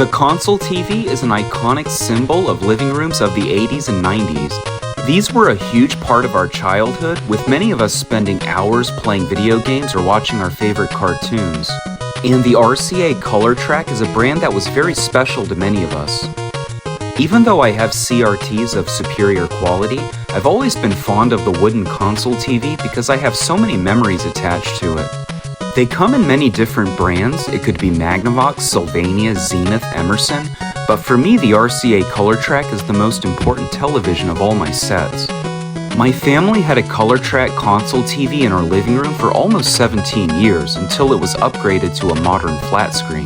The console TV is an iconic symbol of living rooms of the 80s and 90s. These were a huge part of our childhood, with many of us spending hours playing video games or watching our favorite cartoons. And the RCA ColorTrak is a brand that was very special to many of us. Even though I have CRTs of superior quality, I've always been fond of the wooden console TV because I have so many memories attached to it. They come in many different brands. It could be Magnavox, Sylvania, Zenith, Emerson, but for me the RCA ColorTrak is the most important television of all my sets. My family had a ColorTrak console TV in our living room for almost 17 years until it was upgraded to a modern flat screen.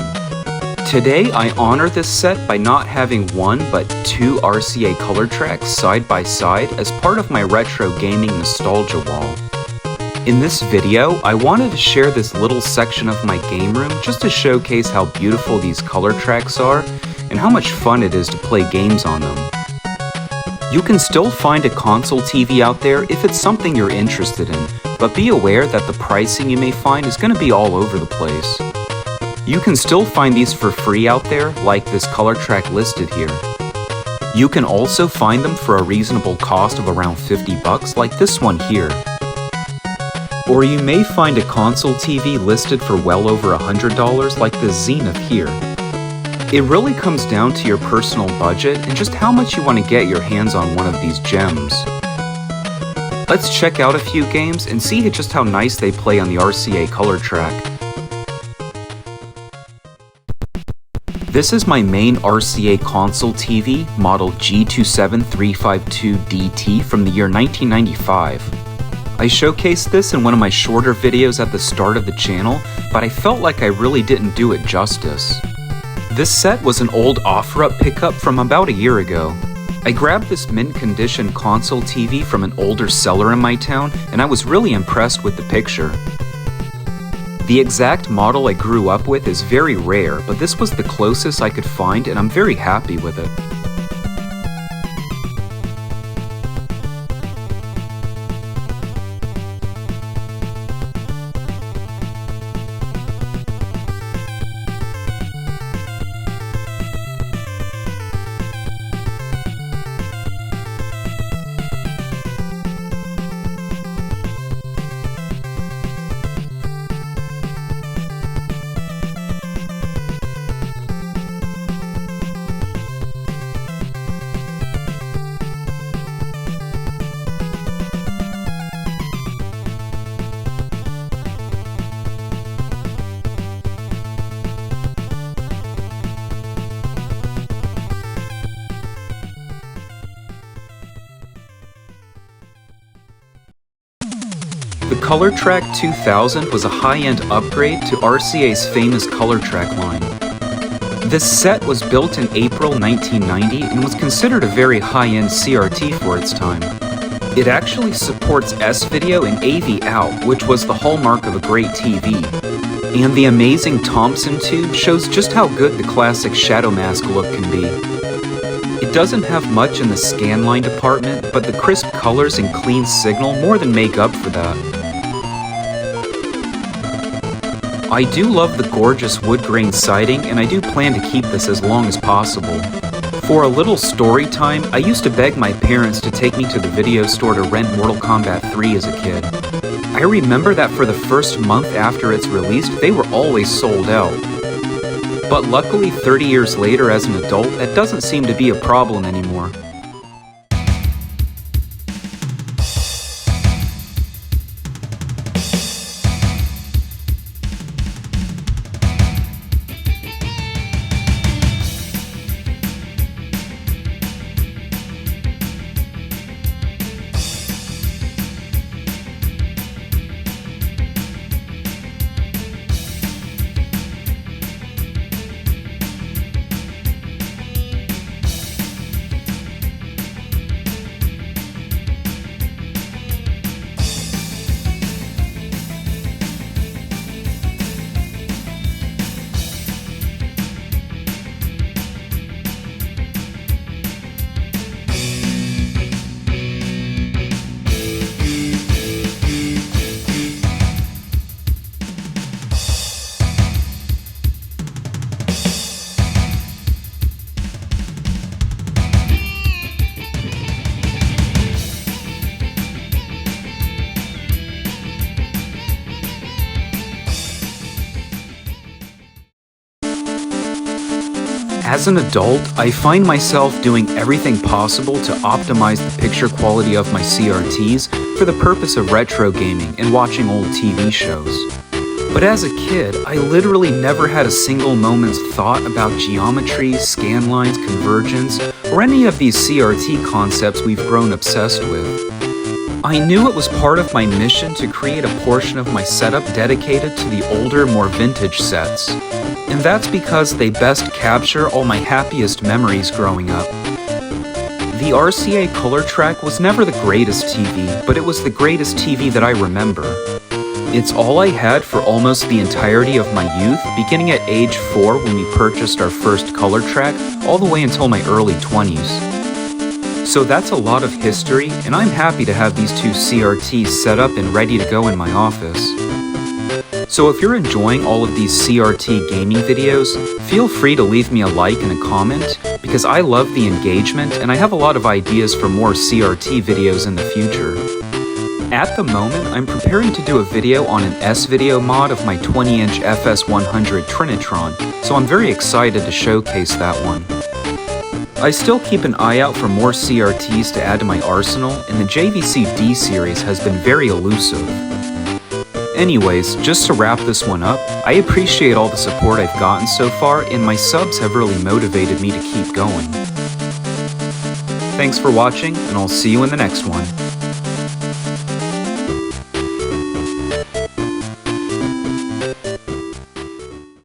Today I honor this set by not having one but two RCA ColorTraks side by side as part of my retro gaming nostalgia wall. In this video, I wanted to share this little section of my game room just to showcase how beautiful these ColorTraks are and how much fun it is to play games on them. You can still find a console TV out there if it's something you're interested in, but be aware that the pricing you may find is going to be all over the place. You can still find these for free out there, like this ColorTrak listed here. You can also find them for a reasonable cost of around $50, like this one here. Or you may find a console TV listed for well over $100 like the Zenith here. It really comes down to your personal budget and just how much you want to get your hands on one of these gems. Let's check out a few games and see just how nice they play on the RCA ColorTrak. This is my main RCA console TV, model G27352DT from the year 1995. I showcased this in one of my shorter videos at the start of the channel, but I felt like I really didn't do it justice. This set was an old offer-up pickup from about a year ago. I grabbed this mint-condition console TV from an older seller in my town, and I was really impressed with the picture. The exact model I grew up with is very rare, but this was the closest I could find, and I'm very happy with it. The ColorTrak 2000 was a high-end upgrade to RCA's famous ColorTrak line. This set was built in April 1990 and was considered a very high-end CRT for its time. It actually supports S-Video and AV Out, which was the hallmark of a great TV. And the amazing Thompson tube shows just how good the classic shadow mask look can be. It doesn't have much in the scanline department, but the crisp colors and clean signal more than make up for that. I do love the gorgeous wood grain siding, and I do plan to keep this as long as possible. For a little story time, I used to beg my parents to take me to the video store to rent Mortal Kombat 3 as a kid. I remember that for the first month after its release, they were always sold out. But luckily, 30 years later as an adult, that doesn't seem to be a problem anymore. As an adult, I find myself doing everything possible to optimize the picture quality of my CRTs for the purpose of retro gaming and watching old TV shows. But as a kid, I literally never had a single moment's thought about geometry, scan lines, convergence, or any of these CRT concepts we've grown obsessed with. I knew it was part of my mission to create a portion of my setup dedicated to the older, more vintage sets. And that's because they best capture all my happiest memories growing up. The RCA ColorTrak was never the greatest TV, but it was the greatest TV that I remember. It's all I had for almost the entirety of my youth, beginning at age 4 when we purchased our first ColorTrak, all the way until my early 20s. So that's a lot of history, and I'm happy to have these two CRTs set up and ready to go in my office. So if you're enjoying all of these CRT gaming videos, feel free to leave me a like and a comment, because I love the engagement and I have a lot of ideas for more CRT videos in the future. At the moment, I'm preparing to do a video on an S-Video mod of my 20-inch FS100 Trinitron, so I'm very excited to showcase that one. I still keep an eye out for more CRTs to add to my arsenal, and the JVC D-Series has been very elusive. Anyways, just to wrap this one up, I appreciate all the support I've gotten so far, and my subs have really motivated me to keep going. Thanks for watching, and I'll see you in the next one.